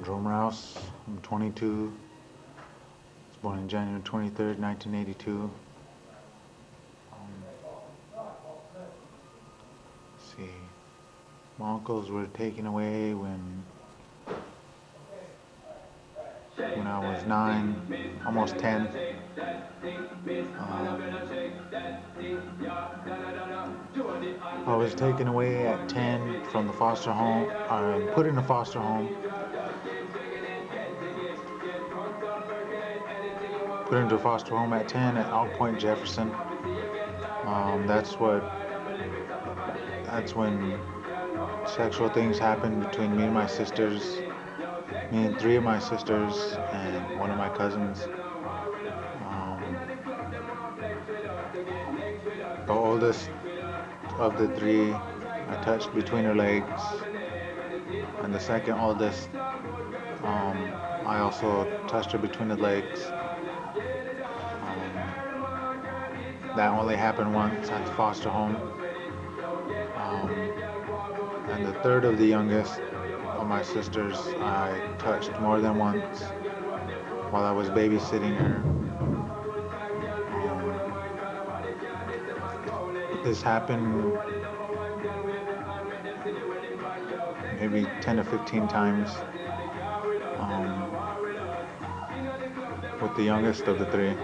Jerome Rouse. I'm 22. I was born on January 23rd, 1982. Let's see. My uncles were taken away when I was 9, almost 10. I was taken away at 10 from the foster home, put in a foster home, put into a foster home at 10 at Oak Point, Jefferson. That's when sexual things happened between me and my sisters, me and 3 of my sisters, and one of my cousins. The oldest of the 3, I touched between her legs, and the second oldest, I also touched her between the legs. That only happened once at the foster home. And the third of the youngest of my sisters, I touched more than once while I was babysitting her. This happened maybe 10 to 15 times with the youngest of the 3.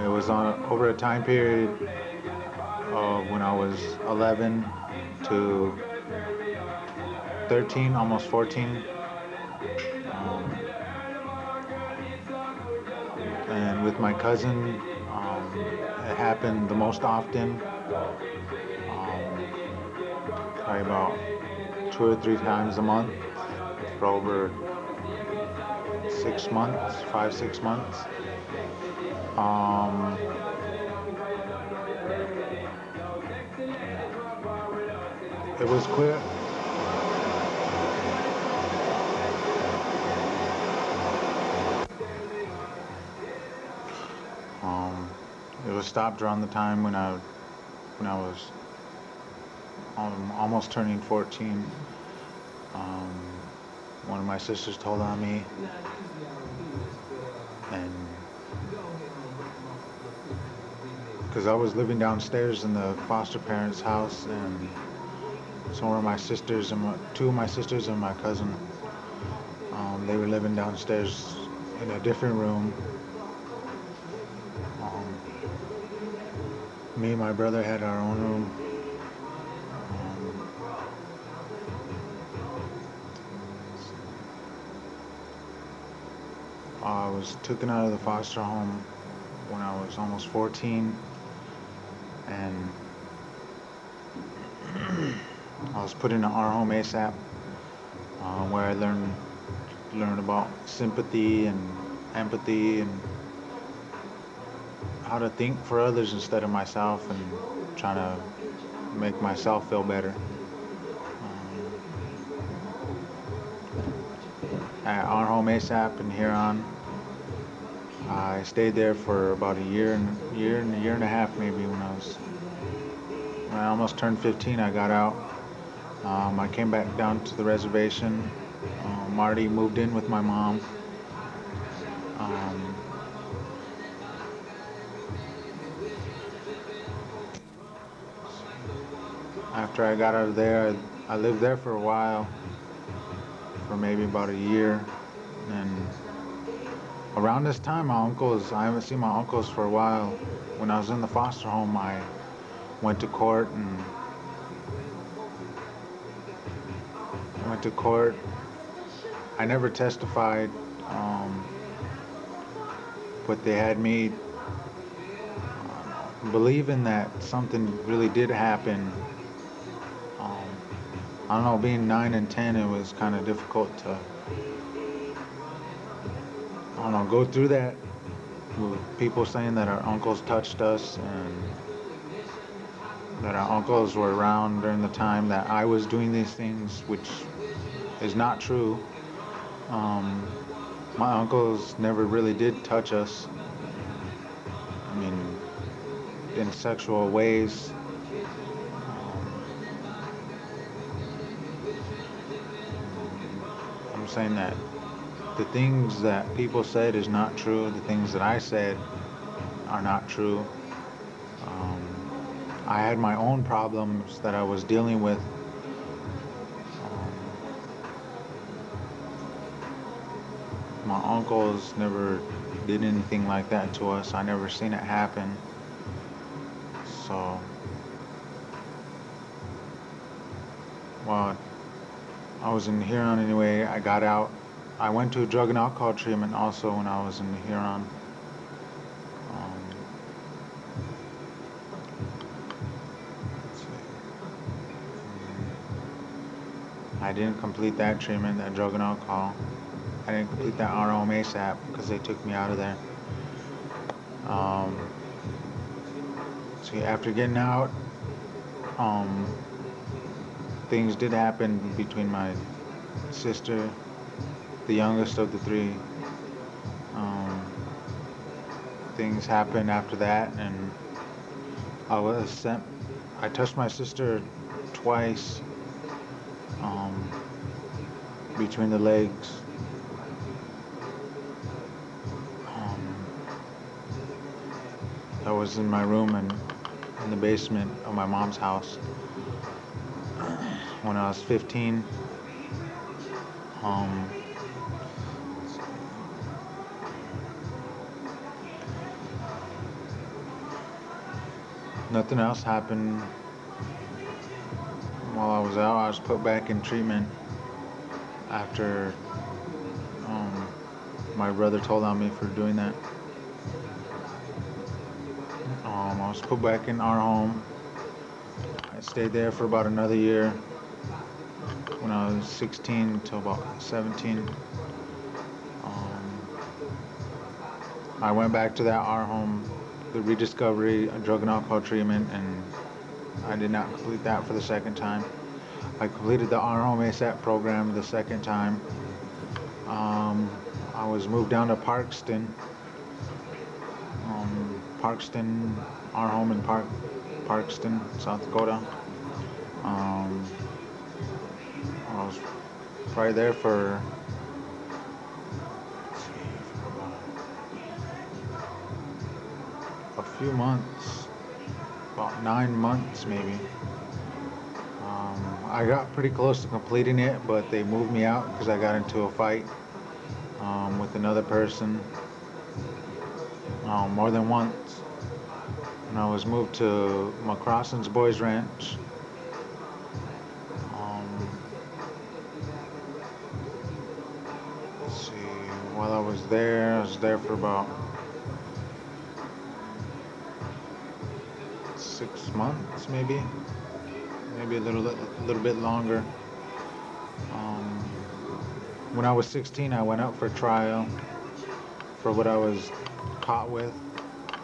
It was over a time period of when I was 11 to 13, almost 14. And with my cousin, it happened the most often, probably about 2 or 3 times a month for over 6 months, 5, 6 months. It was clear. It was stopped around the time when I was almost turning 14. One of my sisters told on me, and because I was living downstairs in the foster parents' house, and some of my sisters and 2 of my sisters and my cousin, they were living downstairs in a different room. Me and my brother had our own room. I was taken out of the foster home when I was almost 14, and I was put into our home ASAP, where I learned about sympathy and empathy and how to think for others instead of myself, and trying to make myself feel better. At our home ASAP in Huron, I stayed there for about a year and a half, maybe. When I almost turned 15, I got out. I came back down to the reservation. Marty moved in with my mom. After I got out of there, I lived there for a while, for maybe about a year. And around this time, I haven't seen my uncles for a while. When I was in the foster home, I went to court. I never testified, but they had me believing that something really did happen. I don't know, being 9 and 10, it was kind of difficult to, go through that with people saying that our uncles touched us, and that our uncles were around during the time that I was doing these things, which is not true. My uncles never really did touch us. I mean, in sexual ways. saying that the things that people said is not true. The things that I said are not true. Um, I had my own problems that I was dealing with. My uncles never did anything like that to us. I never seen it happen. So, well, I was in Huron anyway. I got out. I went to drug and alcohol treatment also when I was in Huron. Um, let's see. I didn't complete that treatment, that drug and alcohol. I didn't complete that ROM ASAP because they took me out of there. Um, see, after getting out, um, things did happen between my sister, the youngest of the three. Um, things happened after that, and I was sent. I touched my sister twice um, between the legs. Um, I was in my room and in the basement of my mom's house when I was 15. Um, Nothing else happened while I was out. I was put back in treatment after um, my brother told on me for doing that. I was put back in our home. I stayed there for about another year when I was 16 until about 17. I went back to that our home, the rediscovery drug and alcohol treatment, and I did not complete that for the second time. I completed the our home ASAP program the second time. I was moved down to Parkston, our home in Parkston, South Dakota. Um, I was probably there for, a few months, about 9 months maybe. I got pretty close to completing it, but they moved me out because I got into a fight with another person more than once. And I was moved to McCrossen's Boys Ranch. Um, let's see, while I was there for about 6 months, maybe a little bit longer. Um, when I was 16, I went out for trial for what I was caught with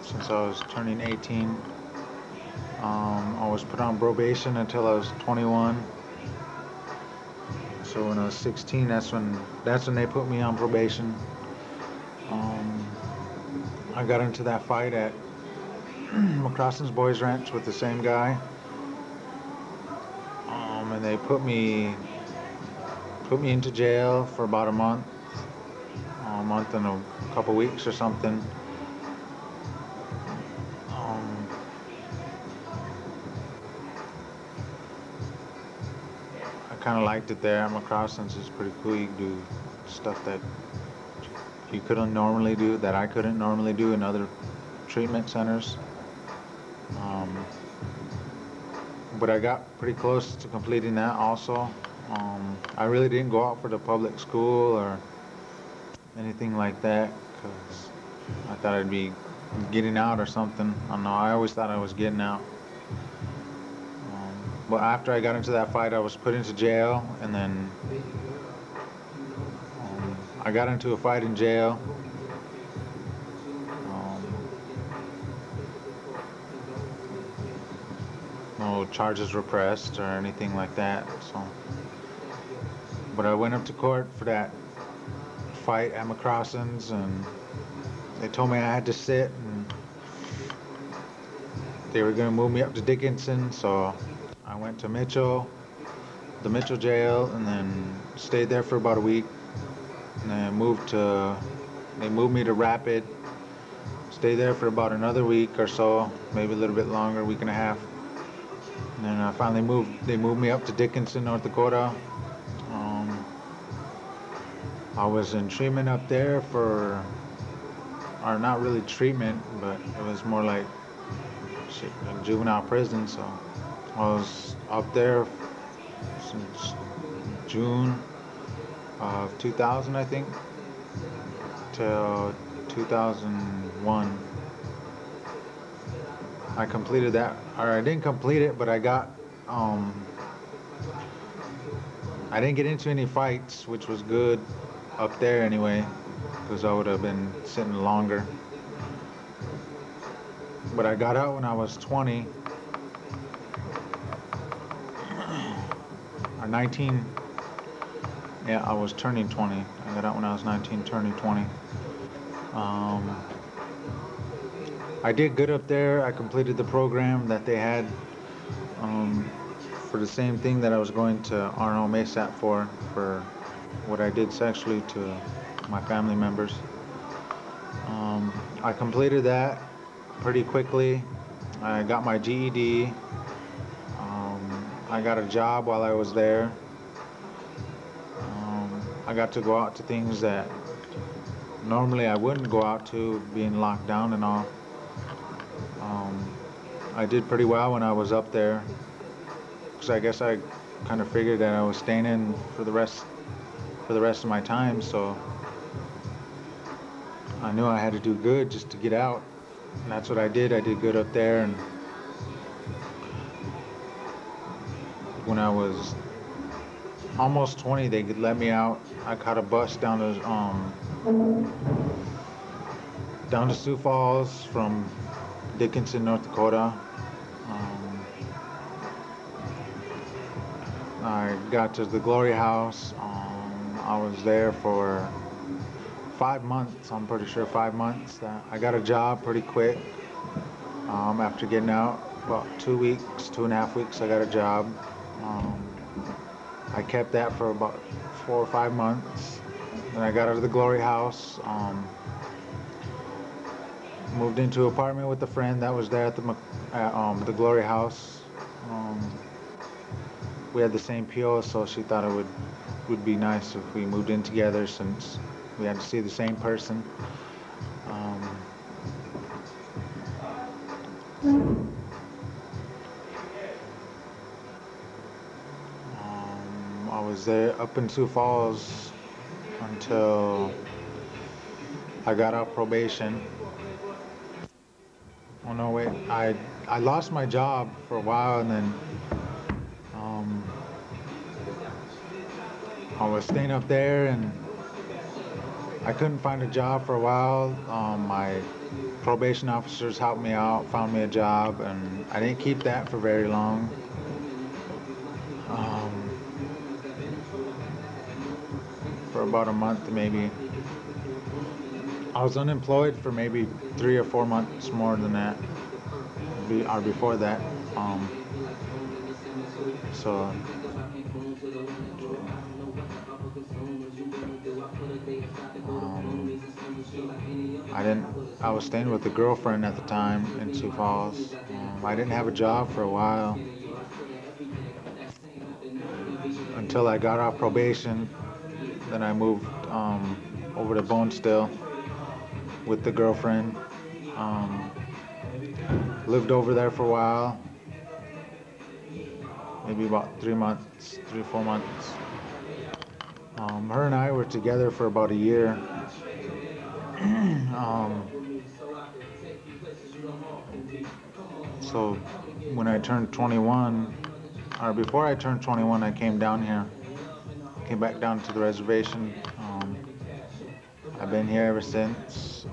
since I was turning 18. I was put on probation until I was 21. So when I was 16, that's when they put me on probation. I got into that fight at McCrossen's Boys Ranch with the same guy, and they put me into jail for about a month and a couple weeks or something. I kind of liked it there. McCrossen's is pretty cool. You can do stuff that you couldn't normally do, that I couldn't normally do in other treatment centers. But I got pretty close to completing that also. I really didn't go out for the public school or anything like that because I thought I'd be getting out or something. I don't know. I always thought I was getting out. But after I got into that fight, I was put into jail, and then I got into a fight in jail. No charges were pressed or anything like that. So, but I went up to court for that fight at McCrossen's, and they told me I had to sit, and they were going to move me up to Dickinson. So I went to the Mitchell jail, and then stayed there for about a week. And then they moved me to Rapid. Stayed there for about another week or so, maybe a little bit longer, week and a half. And then I finally they moved me up to Dickinson, North Dakota. Um, I was in treatment up there or not really treatment, but it was more like a juvenile prison. So I was up there since June of 2000, I think, till 2001. I completed that, or I didn't complete it, but um, I didn't get into any fights, which was good up there anyway, because I would have been sitting longer. But I got out when I was 20, or 19. Yeah, I was turning 20. I got out when I was 19, turning 20. Um, I did good up there. I completed the program that they had um, for the same thing that I was going to Arnold Mesat for what I did sexually to my family members. I completed that pretty quickly. I got my GED. I got a job while I was there. I got to go out to things that normally I wouldn't go out to, being locked down and all. Um, I did pretty well when I was up there, because I guess I kind of figured that I was staying in for the rest of my time, so I knew I had to do good just to get out. And that's what I did. I did good up there, and when I was almost 20, they could let me out. I caught a bus down to Sioux Falls from Dickinson, North Dakota. Um, I got to the Glory House. I was there for 5 months. I'm pretty sure 5 months. I got a job pretty quick. After getting out, about 2 weeks, 2.5 weeks, I got a job. Um, I kept that for about 4 or 5 months. Then I got out of the Glory House. Moved into an apartment with a friend that was there at the Glory House. Um, we had the same PO, so she thought it would be nice if we moved in together, since we had to see the same person. Um, I was there up in Sioux Falls until I got out probation. Oh no, wait! I lost my job for a while, and then um, I was staying up there, and I couldn't find a job for a while. My probation officers helped me out, found me a job, and I didn't keep that for very long. Um, for about a month, maybe. I was unemployed for maybe 3 or 4 months more than that, or before that. Um, so um, I didn't. I was staying with a girlfriend at the time in Sioux Falls. I didn't have a job for a while until I got off probation. Then I moved over to Bonestill with the girlfriend. Um, Lived over there for a while, maybe about 3 months, 3 or 4 months. Her and I were together for about a year. um, so when I turned 21, or before I turned 21, I came down here, came back down to the reservation. I've been here ever since.